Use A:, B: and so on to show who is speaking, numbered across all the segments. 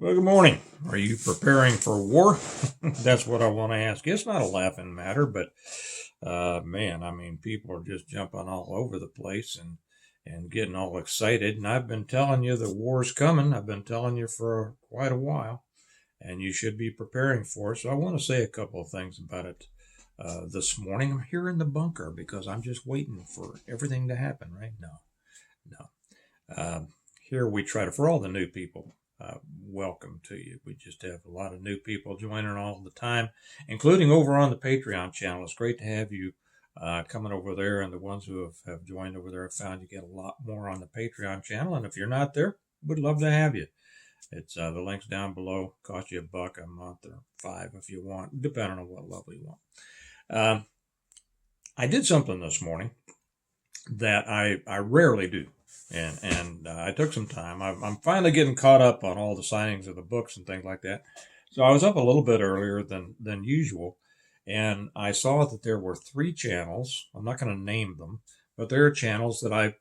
A: Well, good morning. Are you preparing for war? That's what I want to ask. It's not a laughing matter, but man, I mean, people are just jumping all over the place and getting all excited. And I've been telling you the war's coming. I've been telling you for quite a while, and you should be preparing for it. So I want to say a couple of things about it this morning. I'm here in the bunker because I'm just waiting for everything to happen right now. No. Here we try to, for all the new people, welcome to you. We just have a lot of new people joining all the time, including over on the Patreon channel. It's great to have you coming over there, and the ones who have joined over there have found you get a lot more on the Patreon channel. And if you're not there, we'd love to have you. It's the link's down below. Cost you $1 a month or $5 if you want, depending on what level you want. I did something this morning that I rarely do. And I took some time. I'm finally getting caught up on all the signings of the books and things like that. So I was up a little bit earlier than usual, and I saw that there were 3 channels. I'm not going to name them, but there are channels that I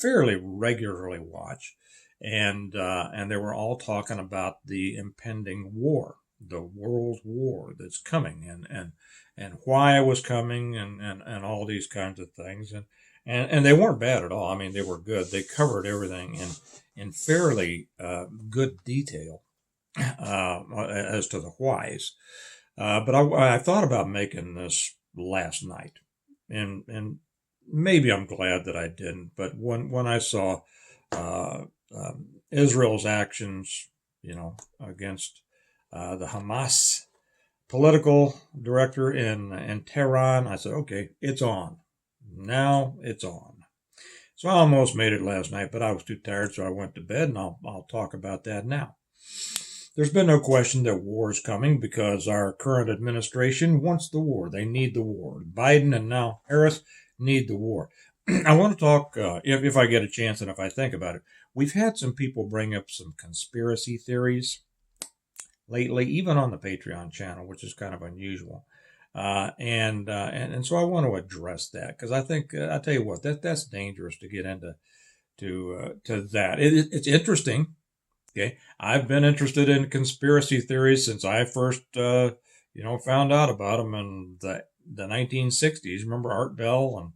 A: fairly regularly watch, and they were all talking about the impending war, the world war that's coming, and why it was coming, and all these kinds of things, and they weren't bad at all. I mean, they were good. They covered everything in fairly good detail as to the whys. But I thought about making this last night, and maybe I'm glad that I didn't. But when I saw Israel's actions, against the Hamas political director in Tehran, I said, okay, it's on. Now it's on. So I almost made it last night, but I was too tired, so I went to bed, and I'll talk about that now. There's been no question that war is coming because our current administration wants the war. They need the war. Biden and now Harris need the war. I want to talk, if I get a chance and if I think about it. We've had some people bring up some conspiracy theories lately, even on the Patreon channel, which is kind of unusual. And so I want to address that because I think I tell you what, that's dangerous to get into to that. It's interesting. Okay, I've been interested in conspiracy theories since I first found out about them in the 1960s. Remember Art Bell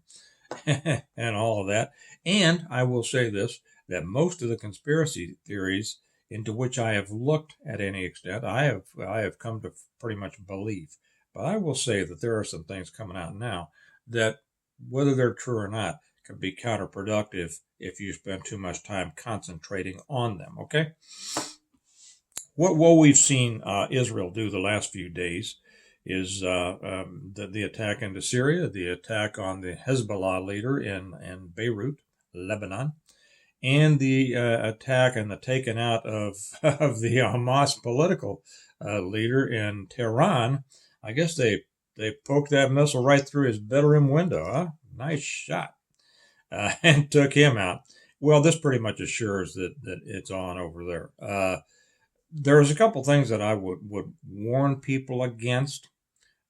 A: and and all of that. And I will say this, that most of the conspiracy theories into which I have looked at any extent, I have come to pretty much believe. But I will say that there are some things coming out now that, whether they're true or not, can be counterproductive if you spend too much time concentrating on them, okay? What we've seen Israel do the last few days is the attack into Syria, the attack on the Hezbollah leader in Beirut, Lebanon, and the attack and the taking out of the Hamas political leader in Tehran. I guess they poked that missile right through his bedroom window, huh? Nice shot. And took him out. Well, this pretty much assures that it's on over there. There's a couple things that I would warn people against.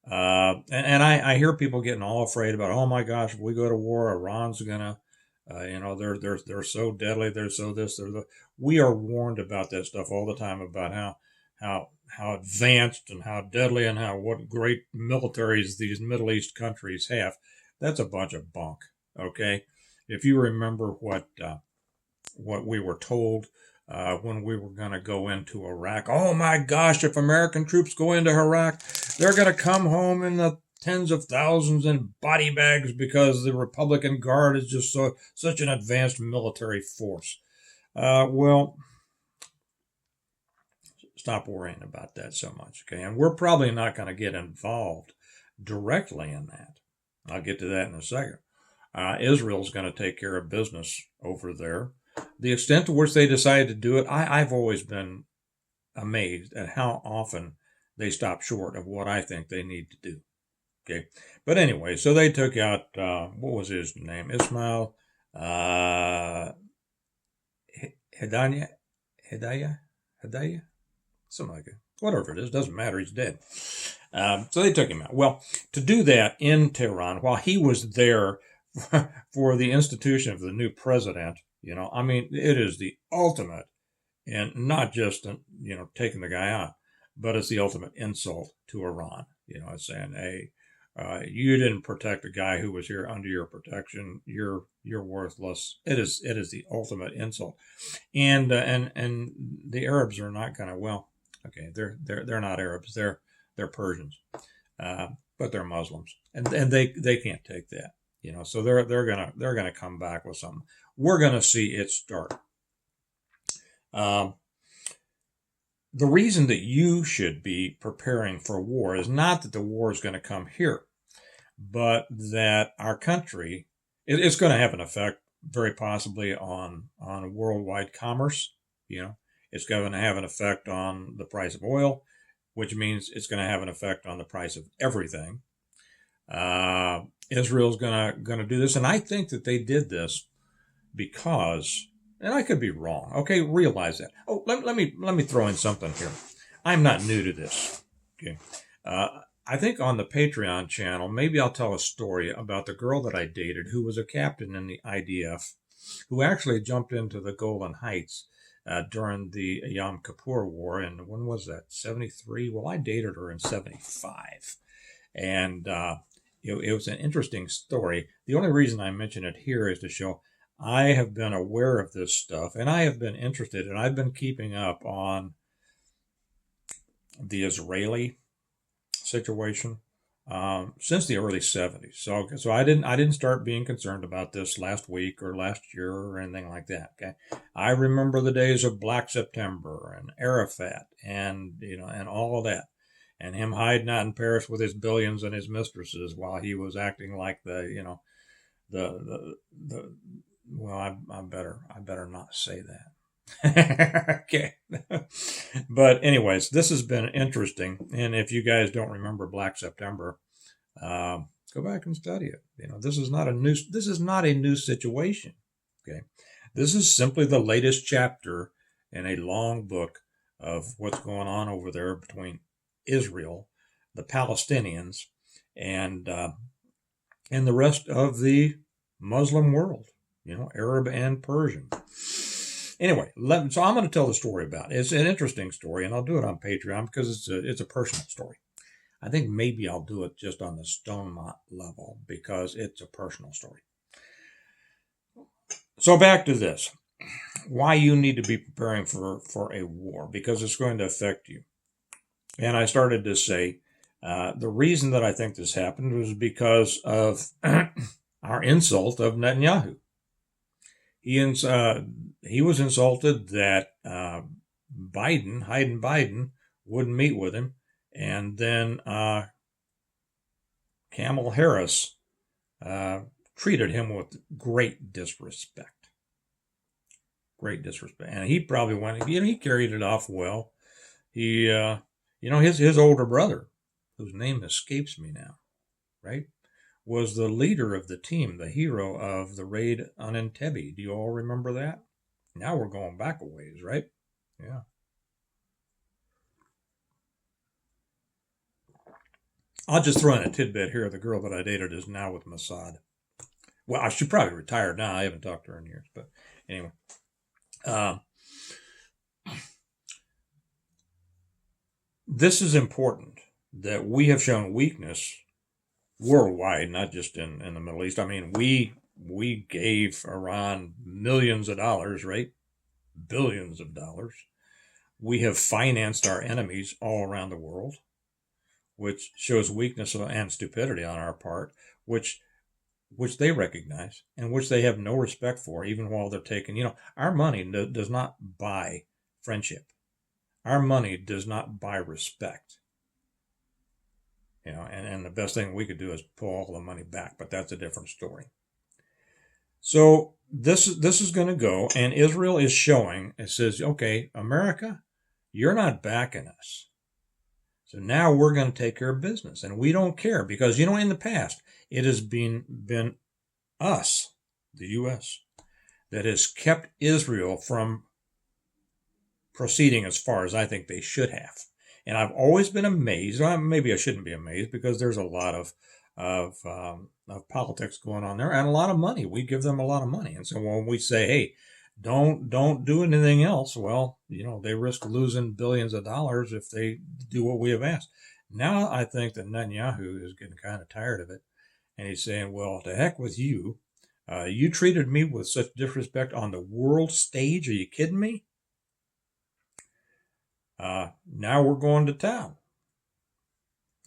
A: And I hear people getting all afraid about, oh my gosh, if we go to war, Iran's gonna, they're so deadly, they're so this, they're the. We are warned about that stuff all the time about how advanced and how deadly and what great militaries these Middle East countries have. That's a bunch of bunk. Okay, if you remember what we were told when we were going to go into Iraq. Oh my gosh, if American troops go into Iraq, they're going to come home in the tens of thousands in body bags because the Republican Guard is just such an advanced military force. Well, stop worrying about that so much, okay? And we're probably not going to get involved directly in that. I'll get to that in a second. Israel's going to take care of business over there. The extent to which they decide to do it, I've always been amazed at how often they stop short of what I think they need to do. Okay, but anyway, so they took out what was his name? Ismail Hidayah, something like that. Whatever it is, doesn't matter. He's dead. So they took him out. Well, to do that in Tehran, while he was there for the institution of the new president, I mean, it is the ultimate and not just taking the guy out, but it's the ultimate insult to Iran. It's saying, hey, you didn't protect a guy who was here under your protection. You're worthless. It is the ultimate insult, and the Arabs are not going to. Well, okay, they're not Arabs. They're Persians, but they're Muslims, and they can't take that. So they're gonna come back with something. We're gonna see it start. Um, the reason that you should be preparing for war is not that the war is going to come here, but that our country, it's going to have an effect very possibly on worldwide commerce. It's going to have an effect on the price of oil, which means it's going to have an effect on the price of everything. Israel's going to do this, and I think that they did this because, and I could be wrong. Okay, realize that. Oh, let me throw in something here. I'm not new to this. Okay, I think on the Patreon channel, maybe I'll tell a story about the girl that I dated who was a captain in the IDF, who actually jumped into the Golan Heights during the Yom Kippur War. And when was that? 73? Well, I dated her in 75. And it was an interesting story. The only reason I mention it here is to show I have been aware of this stuff, and I have been interested, and I've been keeping up on the Israeli situation since the early 70s. So I didn't start being concerned about this last week or last year or anything like that. Okay, I remember the days of Black September and Arafat and and all of that, and him hiding out in Paris with his billions and his mistresses while he was acting like the well, I better not say that. Okay. But anyways, this has been interesting. And if you guys don't remember Black September, go back and study it. This is not a new situation. Okay. This is simply the latest chapter in a long book of what's going on over there between Israel, the Palestinians, and the rest of the Muslim world. Arab and Persian. Anyway, so I'm going to tell the story about it. It's an interesting story, and I'll do it on Patreon because it's a personal story. I think maybe I'll do it just on the Stonemont level because it's a personal story. So back to this. Why you need to be preparing for a war, because it's going to affect you. And I started to say the reason that I think this happened was because of our insult of Netanyahu. He was insulted that Biden wouldn't meet with him, and then Kamala Harris treated him with great disrespect. And he probably went. He carried it off well. He, his older brother, whose name escapes me now, right, was the leader of the team, the hero of the raid on Entebbe. Do you all remember that? Now we're going back a ways, right? Yeah. I'll just throw in a tidbit here. The girl that I dated is now with Mossad. Well, she probably retired now. I haven't talked to her in years. But anyway. This is important that we have shown weakness worldwide, not just in the Middle East. I mean, we gave Iran millions of dollars, right? Billions of dollars. We have financed our enemies all around the world, which shows weakness and stupidity on our part, which they recognize and which they have no respect for, even while they're taking, our money does not buy friendship. Our money does not buy respect. And the best thing we could do is pull all the money back, but that's a different story. So this is going to go, and Israel is showing, it says, okay, America, you're not backing us. So now we're going to take care of business, and we don't care because, in the past, it has been us, the U.S., that has kept Israel from proceeding as far as I think they should have. And I've always been amazed. Well, maybe I shouldn't be amazed because there's a lot of politics going on there and a lot of money. We give them a lot of money. And so when we say, hey, don't do anything else. Well, they risk losing billions of dollars if they do what we have asked. Now I think that Netanyahu is getting kind of tired of it, and he's saying, "Well, to heck with you. You treated me with such disrespect on the world stage. Are you kidding me? Now we're going to town."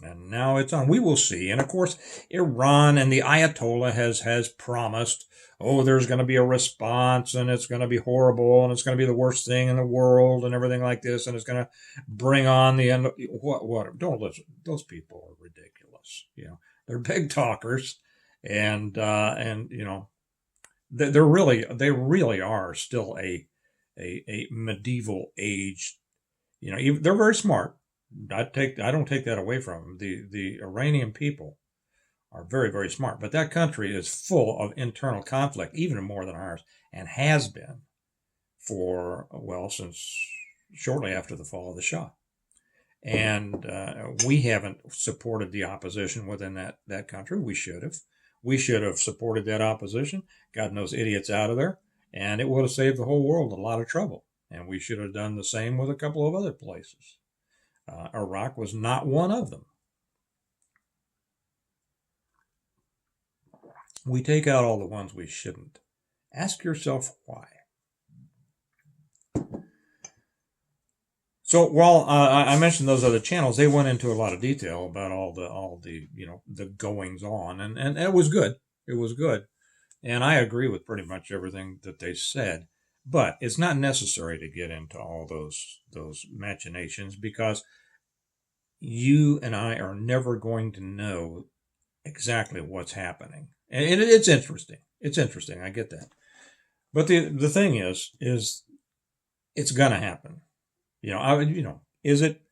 A: And now it's on. We will see. And of course, Iran and the Ayatollah has promised, oh, there's going to be a response and it's going to be horrible and it's going to be the worst thing in the world and everything like this. And it's going to bring on the end. What? Don't listen. Those people are ridiculous. They're big talkers. And they really are still a medieval age. They're very smart. I don't take that away from them. The Iranian people are very, very smart, but that country is full of internal conflict, even more than ours, and has been since shortly after the fall of the Shah. And we haven't supported the opposition within that country. We should have. We should have supported that opposition, gotten those idiots out of there, and it would have saved the whole world a lot of trouble. And we should have done the same with a couple of other places. Iraq was not one of them. We take out all the ones we shouldn't. Ask yourself why. So while I mentioned those other channels, they went into a lot of detail about all the the goings on, and it was good. It was good, and I agree with pretty much everything that they said. But it's not necessary to get into all those machinations, because you and I are never going to know exactly what's happening. And it's interesting. It's interesting. I get that. But the thing is it's going to happen. Is it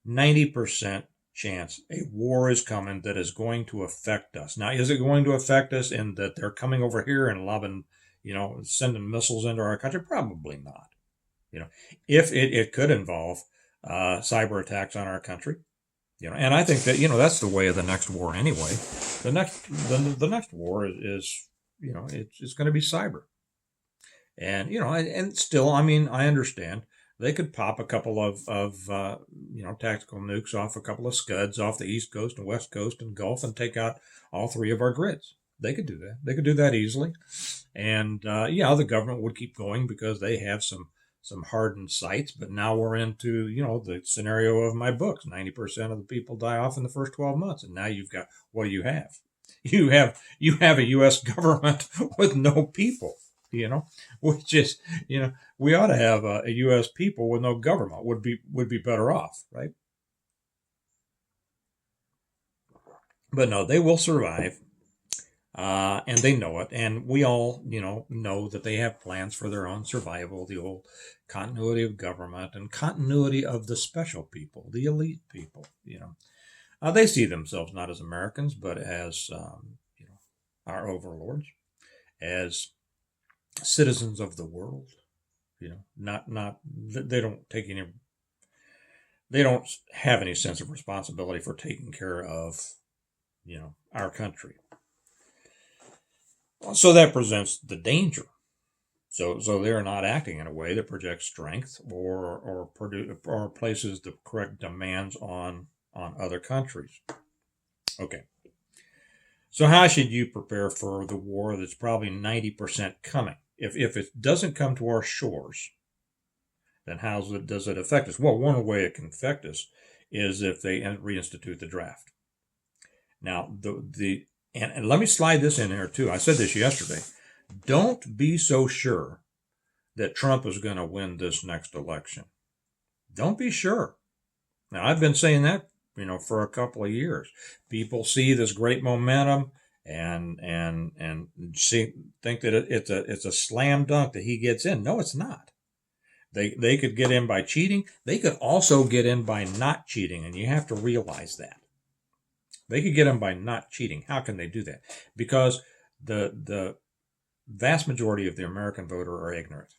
A: 90% chance a war is coming that is going to affect us? Now, is it going to affect us in that they're coming over here and lobbing, sending missiles into our country? Probably not. If it could involve cyber attacks on our country, and I think that that's the way of the next war anyway. The next war is it's going to be cyber, and and still, I understand they could pop a couple of tactical nukes off a couple of scuds off the East Coast and West Coast and Gulf and take out all three of our grids. They could do that. They could do that easily, and the government would keep going because they have some hardened sites. But now we're into the scenario of my books. 90% of the people die off in the first 12 months, and now you've got, what do you have? You have a U.S. government with no people. Which is we ought to have a U.S. people with no government would be better off, right? But no, they will survive. And they know it, and we all, know that they have plans for their own survival, the old continuity of government and continuity of the special people, the elite people, They see themselves not as Americans, but as, our overlords, as citizens of the world, they don't have any sense of responsibility for taking care of, our country. So that presents the danger. So they're not acting in a way that projects strength or places the correct demands on other countries. Okay. So how should you prepare for the war that's probably 90% coming? If it doesn't come to our shores, then how does it affect us? Well, one way it can affect us is if they reinstitute the draft. Now, and let me slide this in here too. I said this yesterday. Don't be so sure that Trump is going to win this next election. Don't be sure. Now, I've been saying that, for a couple of years. People see this great momentum and think that it's a slam dunk that he gets in. No, it's not. They could get in by cheating. They could also get in by not cheating, and you have to realize that. They could get in by not cheating. How can they do that? Because the vast majority of the American voter are ignorant.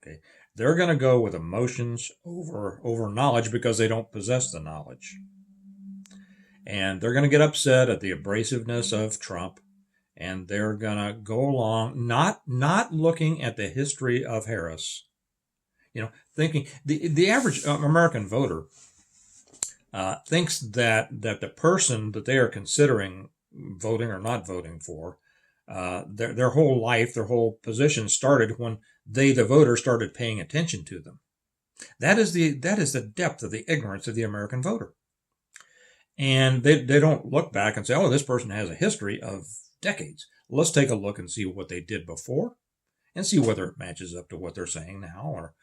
A: Okay, they're going to go with emotions over knowledge because they don't possess the knowledge, and they're going to get upset at the abrasiveness of Trump and they're going to go along, not looking at the history of Harris, thinking the average American voter thinks that the person that they are considering voting or not voting for, their whole life, their whole position started when they, the voter, started paying attention to them. That is the depth of the ignorance of the American voter. And they don't look back and say, oh, this person has a history of decades. Let's take a look and see what they did before and see whether it matches up to what they're saying now or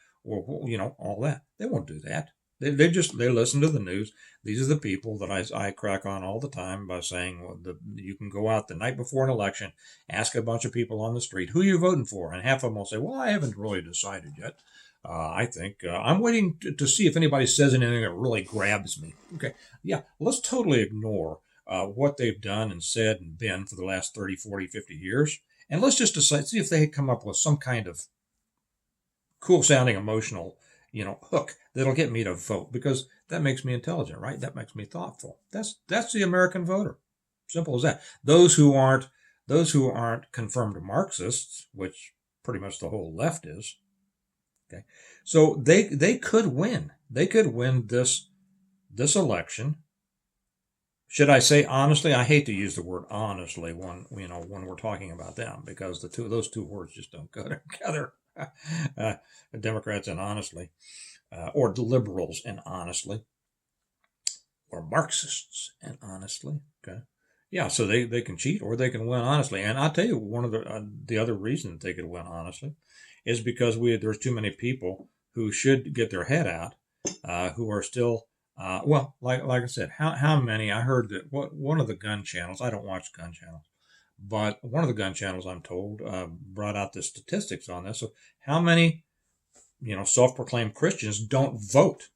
A: all that. They won't do that. They listen to the news. These are the people that I crack on all the time by saying, well, you can go out the night before an election, ask a bunch of people on the street, who are you voting for? And half of them will say, well, I haven't really decided yet. I think I'm waiting to see if anybody says anything that really grabs me. Okay, yeah, let's totally ignore what they've done and said and been for the last 30, 40, 50 years. And let's just decide, see if they come up with some kind of cool sounding emotional, hook that'll get me to vote, because that makes me intelligent, right? That makes me thoughtful. That's the American voter. Simple as that. Those who aren't confirmed Marxists, which pretty much the whole left is. Okay. So they could win. They could win this election. Should I say honestly? I hate to use the word honestly when we're talking about them, because those two words just don't go together. Democrats and honestly, or liberals and honestly, or Marxists and honestly. Okay, yeah. So they can cheat or they can win honestly. And I'll tell you, one of the other reasons they could win honestly is because there's too many people who should get their head out, who are still. Like I said, how many? I heard that one of the gun channels. I don't watch gun channels. But one of the gun channels, I'm told, brought out the statistics on this. So how many, self-proclaimed Christians don't vote?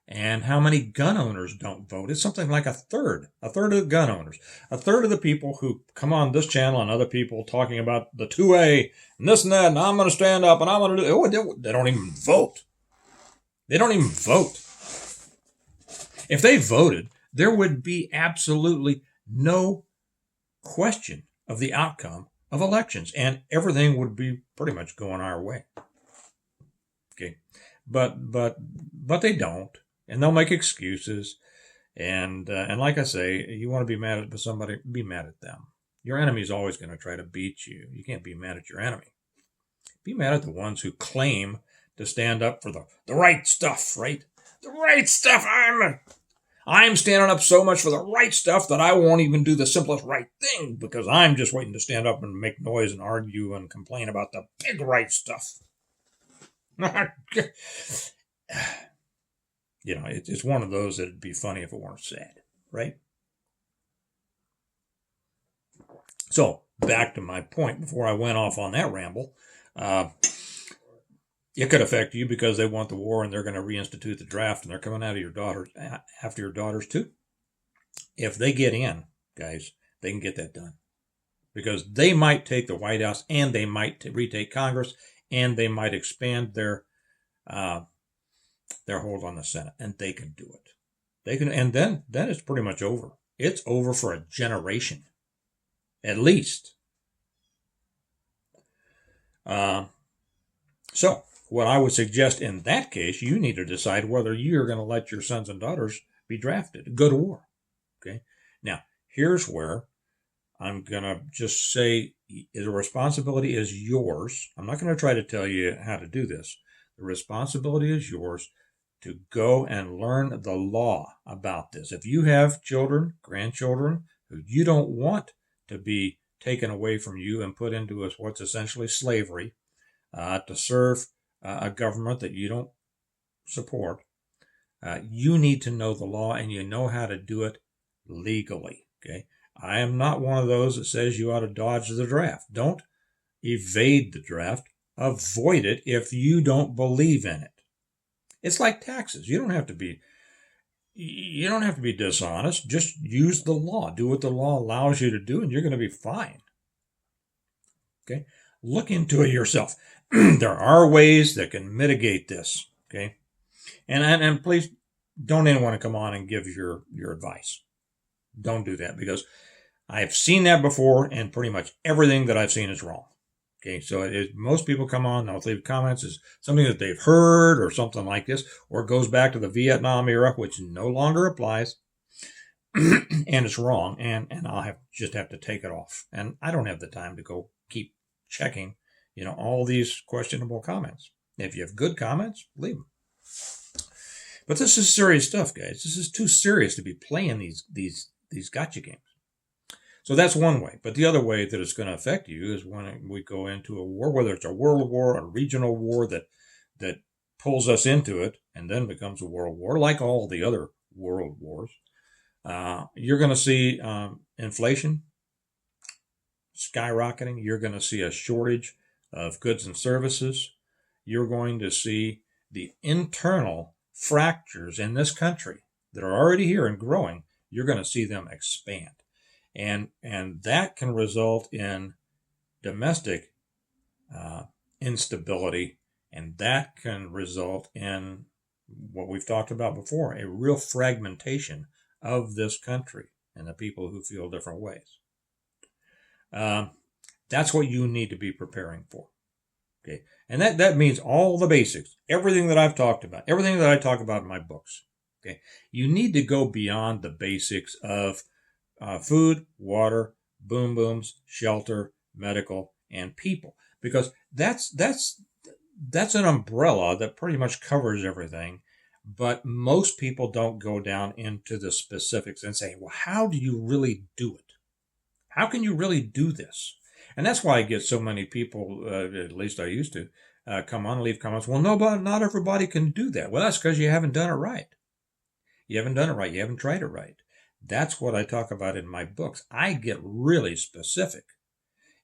A: And how many gun owners don't vote? It's something like a third of the gun owners. A third of the people who come on this channel and other people talking about the 2A and this and that, and I'm going to stand up and I'm going to do it. They don't even vote. They don't even vote. If they voted, there would be absolutely no question of the outcome of elections, and everything would be pretty much going our way. Okay, but they don't, and they'll make excuses, and like I say, you want to be mad at somebody, be mad at them. Your enemy is always going to try to beat you. You can't be mad at your enemy. Be mad at the ones who claim to stand up for the right stuff, right? The right stuff. I'm standing up so much for the right stuff that I won't even do the simplest right thing, because I'm just waiting to stand up and make noise and argue and complain about the big right stuff. It's one of those that'd be funny if it weren't sad, right? So back to my point before I went off on that ramble. It could affect you because they want the war and they're going to reinstitute the draft, and they're coming after your daughters too. If they get in, guys, they can get that done, because they might take the White House and they might retake Congress and they might expand their hold on the Senate, and they can do it. They can, and then it's pretty much over. It's over for a generation, at least. So what I would suggest in that case, you need to decide whether you're going to let your sons and daughters be drafted, go to war. Okay. Now, here's where I'm going to just say the responsibility is yours. I'm not going to try to tell you how to do this. The responsibility is yours to go and learn the law about this. If you have children, grandchildren, who you don't want to be taken away from you and put into what's essentially slavery, to serve a government that you don't support, you need to know the law, and you know how to do it legally. Okay, I am not one of those that says you ought to dodge the draft. Don't evade the draft. Avoid it if you don't believe in it. It's like taxes. You don't have to be dishonest. Just use the law. Do what the law allows you to do, and you're going to be fine. Okay, look into it yourself. There are ways that can mitigate this. Okay, and please don't anyone come on and give your advice. Don't do that, because I have seen that before, and pretty much everything that I've seen is wrong. Okay, so most people come on, they'll leave comments as something that they've heard or something like this, or it goes back to the Vietnam era, which no longer applies, and it's wrong, and I'll just have to take it off. And I don't have the time to go keep checking, all these questionable comments. If you have good comments, leave them. But this is serious stuff, guys. This is too serious to be playing these gotcha games. So that's one way. But the other way that it's going to affect you is when we go into a war, whether it's a world war, a regional war that pulls us into it and then becomes a world war, like all the other world wars. You're going to see inflation skyrocketing. You're going to see a shortage of goods and services. You're going to see the internal fractures in this country that are already here and growing. You're going to see them expand. And that can result in domestic instability, and that can result in what we've talked about before, a real fragmentation of this country and the people who feel different ways. That's what you need to be preparing for. Okay, and that means all the basics, everything that I've talked about, everything that I talk about in my books. Okay, you need to go beyond the basics of food, water, boom booms, shelter, medical, and people, because that's an umbrella that pretty much covers everything. But most people don't go down into the specifics and say, well, how do you really do it? How can you really do this? And that's why I get so many people, at least I used to, come on and leave comments. Well, not everybody can do that. Well, that's because you haven't done it right. You haven't done it right. You haven't tried it right. That's what I talk about in my books. I get really specific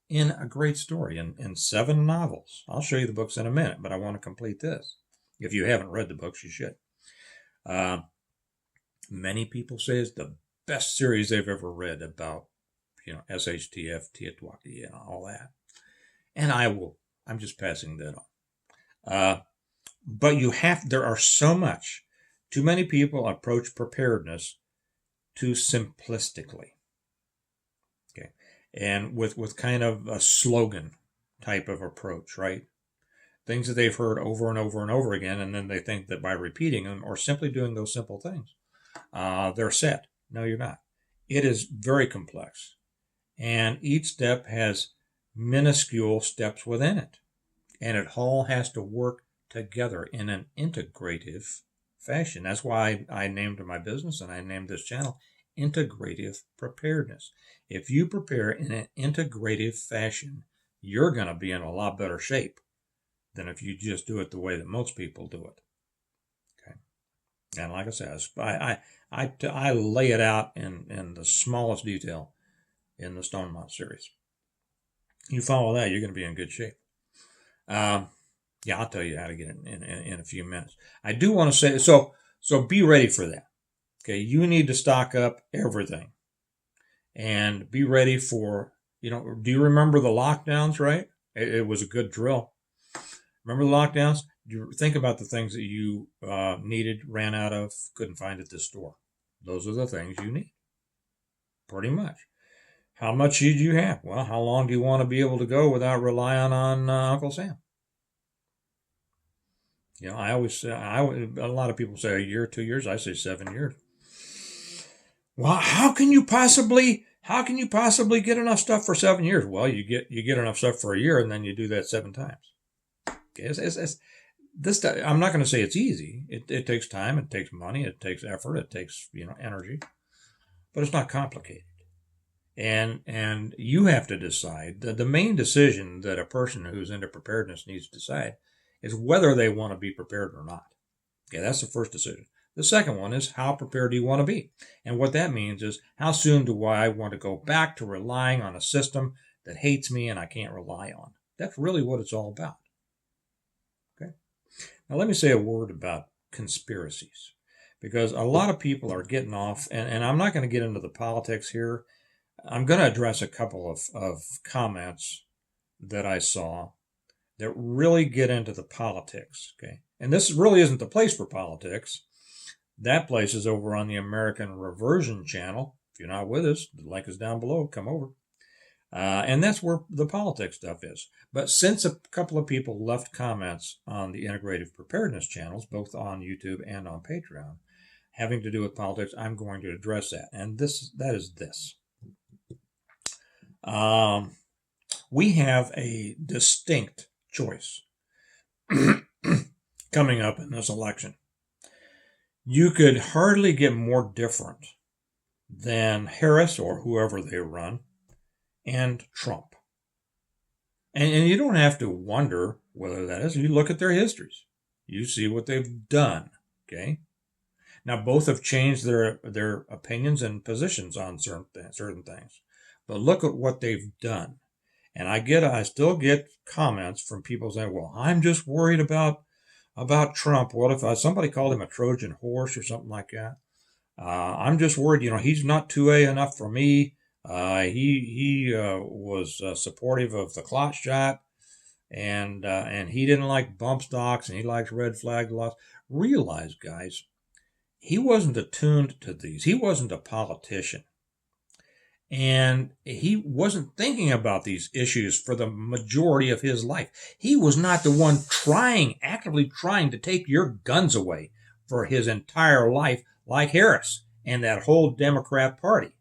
A: in a great story, in 7 novels. I'll show you the books in a minute, but I want to complete this. If you haven't read the books, you should. Many people say it's the best series they've ever read about, SHTF, Teotihuacan, and all that. And I'm just passing that on. But there are too many people approach preparedness too simplistically. Okay. And with kind of a slogan type of approach, right? Things that they've heard over and over and over again, and then they think that by repeating them or simply doing those simple things, they're set. No, you're not. It is very complex. And each step has minuscule steps within it. And it all has to work together in an integrative fashion. That's why I named my business and I named this channel Integrative Preparedness. If you prepare in an integrative fashion, you're going to be in a lot better shape than if you just do it the way that most people do it. Okay. And like I said, I lay it out in the smallest detail in the Stone Mountain series. You follow that, you're going to be in good shape. Yeah, I'll tell you how to get it in a few minutes. I do want to say, so be ready for that. Okay, you need to stock up everything. And be ready for, do you remember the lockdowns, right? It was a good drill. Remember the lockdowns? You think about the things that you needed, ran out of, couldn't find at the store. Those are the things you need. Pretty much. How much did you have? Well, how long do you want to be able to go without relying on Uncle Sam? I always say, a lot of people say a year, 2 years. I say 7 years. Well, how can you possibly get enough stuff for 7 years? Well, you get enough stuff for a year, and then you do that 7 times. Okay, I'm not going to say it's easy. It takes time, it takes money, it takes effort, it takes energy, but it's not complicated. And you have to decide. The main decision that a person who's into preparedness needs to decide is whether they want to be prepared or not. Okay, that's the first decision. The second one is, how prepared do you want to be? And what that means is, how soon do I want to go back to relying on a system that hates me and I can't rely on? That's really what it's all about. Okay. Now let me say a word about conspiracies, because a lot of people are getting off, and I'm not going to get into the politics here. I'm going to address a couple of comments that I saw that really get into the politics. Okay. And this really isn't the place for politics. That place is over on the American Reversion channel. If you're not with us, the link is down below. Come over. And that's where the politics stuff is. But since a couple of people left comments on the Integrative Preparedness channels, both on YouTube and on Patreon, having to do with politics, I'm going to address that. And that is this. We have a distinct choice coming up in this election. You could hardly get more different than Harris or whoever they run and Trump. And you don't have to wonder whether that is. You look at their histories. You see what they've done. Okay? Now, both have changed their opinions and positions on certain things. But look at what they've done. And I still get comments from people saying, well, I'm just worried about Trump. What if somebody called him a Trojan horse or something like that? I'm just worried, he's not 2A enough for me. He was supportive of the clot shot, and he didn't like bump stocks, and he likes red flag laws. Realize, guys, he wasn't attuned to these. He wasn't a politician. And he wasn't thinking about these issues for the majority of his life. He was not the one actively trying to take your guns away for his entire life, like Harris and that whole Democrat Party.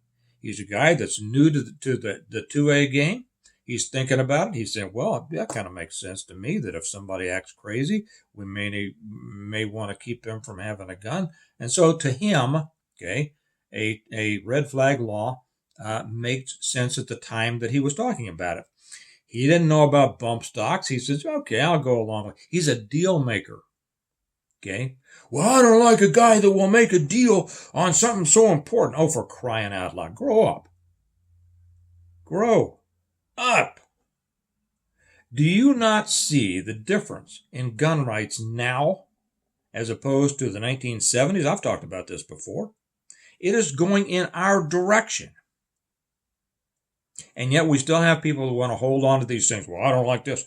A: He's a guy that's new to the 2A game. He's thinking about it. He's saying, well, that kind of makes sense to me that if somebody acts crazy, we may want to keep them from having a gun. And so to him, okay, a red flag law makes sense at the time that he was talking about it. He didn't know about bump stocks. He says, okay, I'll go along with it. He's a deal maker. Okay. Well, I don't like a guy that will make a deal on something so important. Oh, for crying out loud. Grow up. Grow up. Do you not see the difference in gun rights now as opposed to the 1970s? I've talked about this before. It is going in our direction. And yet we still have people who want to hold on to these things. Well, I don't like this.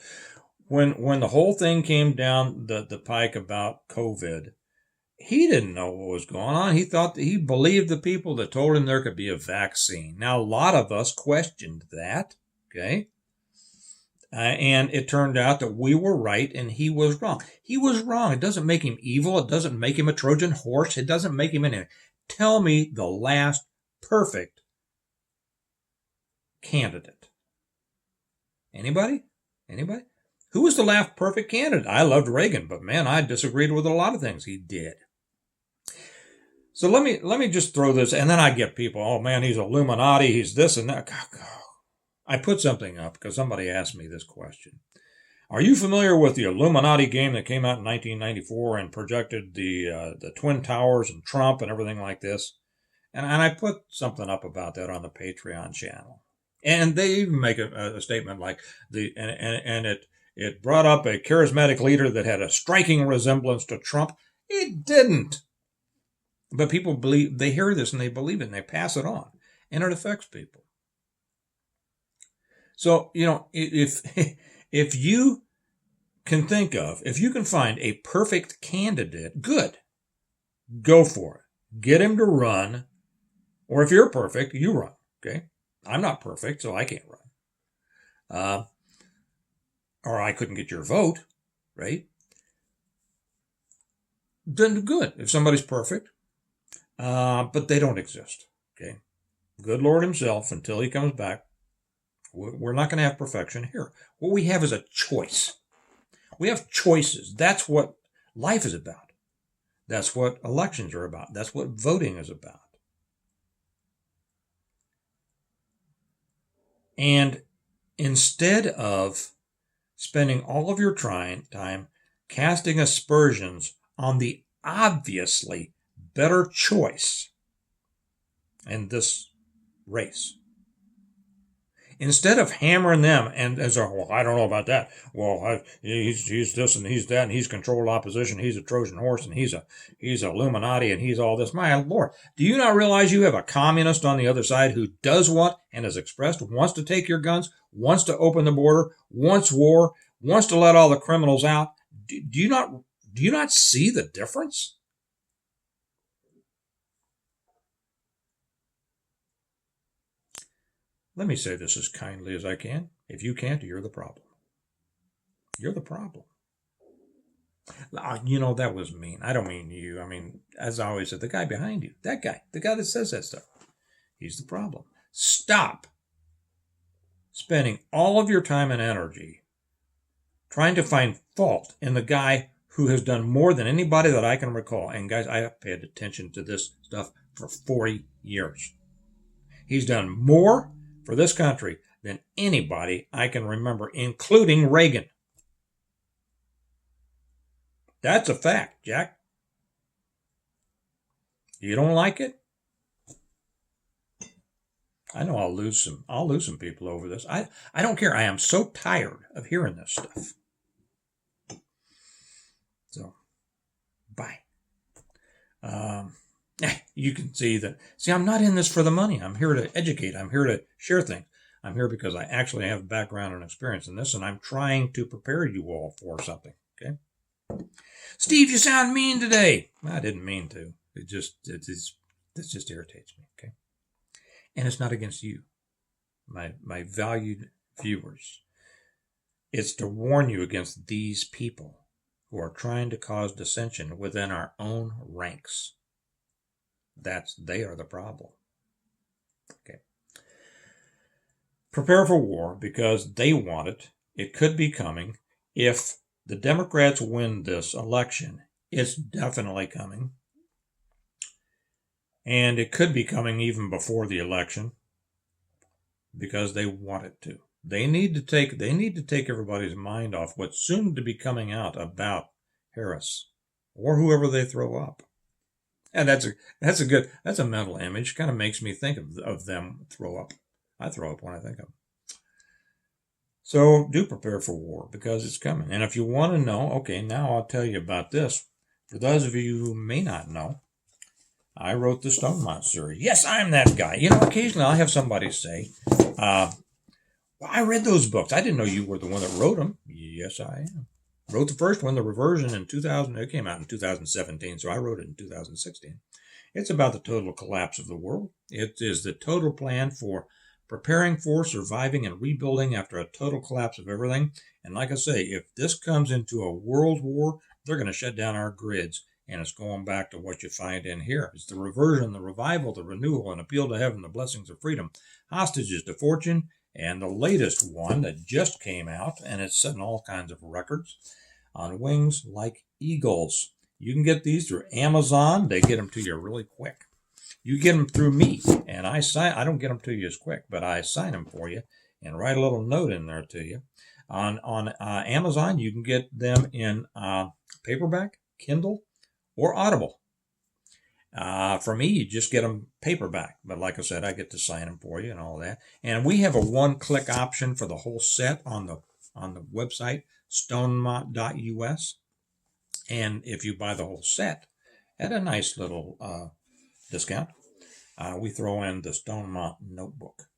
A: When the whole thing came down the pike about COVID, he didn't know what was going on. He believed the people that told him there could be a vaccine. Now, a lot of us questioned that, okay? And it turned out that we were right and he was wrong. He was wrong. It doesn't make him evil. It doesn't make him a Trojan horse. It doesn't make him anything. Tell me the last perfect candidate. Anybody? Who was the last perfect candidate? I loved Reagan, but man, I disagreed with a lot of things he did. So let me just throw this, and then I get people, oh man, he's Illuminati, he's this and that. I put something up because somebody asked me this question. Are you familiar with the Illuminati game that came out in 1994 and projected the Twin Towers and Trump and everything like this? And I put something up about that on the Patreon channel. And they even make a statement like it brought up a charismatic leader that had a striking resemblance to Trump. It didn't. But people believe, they hear this and they believe it and they pass it on. And it affects people. So, if you can if you can find a perfect candidate, good. Go for it. Get him to run. Or if you're perfect, you run. Okay? I'm not perfect, so I can't run. Or I couldn't get your vote, right? Then good. If somebody's perfect, but they don't exist, okay? Good Lord himself, until he comes back, we're not going to have perfection here. What we have is a choice. We have choices. That's what life is about. That's what elections are about. That's what voting is about. And instead of spending all of your time casting aspersions on the obviously better choice in this race, instead of hammering them and saying, well, I don't know about that. Well, he's this and he's that and he's controlled opposition. He's a Trojan horse and he's a Illuminati and he's all this. My Lord, do you not realize you have a communist on the other side who does want and has expressed wants to take your guns, wants to open the border, wants war, wants to let all the criminals out? Do you not see the difference? Let me say this as kindly as I can. If you can't, you're the problem. You're the problem. You know, that was mean. I don't mean you. I mean, as I always said, the guy behind you, that guy, the guy that says that stuff, he's the problem. Stop spending all of your time and energy trying to find fault in the guy who has done more than anybody that I can recall. And guys, I have paid attention to this stuff for 40 years. He's done more for this country than anybody I can remember, including Reagan. That's a fact, Jack. You don't like it? I know I'll lose some people over this. I don't care. I am so tired of hearing this stuff. So, bye. You can see that. See, I'm not in this for the money. I'm here to educate. I'm here to share things. I'm here because I actually have background and experience in this, and I'm trying to prepare you all for something. Okay. Steve, you sound mean today. I didn't mean to. This just irritates me. Okay. And it's not against you, my valued viewers. It's to warn you against these people who are trying to cause dissension within our own ranks. They are the problem. Okay. Prepare for war because they want it. It could be coming. If the Democrats win this election, it's definitely coming. And it could be coming even before the election because they want it to. They need to take everybody's mind off what's soon to be coming out about Harris or whoever they throw up. And that's a mental image. Kind of makes me think of them throw up. I throw up when I think of them. So do prepare for war because it's coming. And if you want to know, okay, now I'll tell you about this. For those of you who may not know, I wrote the Stonemont series. Yes, I'm that guy. You know, occasionally I'll have somebody say, well, I read those books. I didn't know you were the one that wrote them. Yes, I am. Wrote the first one, The Reversion, in 2000. It came out in 2017, so I wrote it in 2016. It's about the total collapse of the world. It is the total plan for preparing for, surviving, and rebuilding after a total collapse of everything. And like I say, if this comes into a world war, they're going to shut down our grids. And it's going back to what you find in here. It's the reversion, the revival, the renewal, and appeal to heaven, the blessings of freedom, hostages to fortune, and the latest one that just came out, and it's setting all kinds of records, On Wings Like Eagles. You can get these through Amazon. They get them to you really quick. You get them through me, and I don't get them to you as quick, but I sign them for you and write a little note in there to you. On Amazon, you can get them in paperback, Kindle, or Audible. For me, you just get them paperback. But like I said, I get to sign them for you and all that. And we have a one-click option for the whole set on the website, stonemont.us. And if you buy the whole set at a nice little discount, we throw in the Stonemont notebook.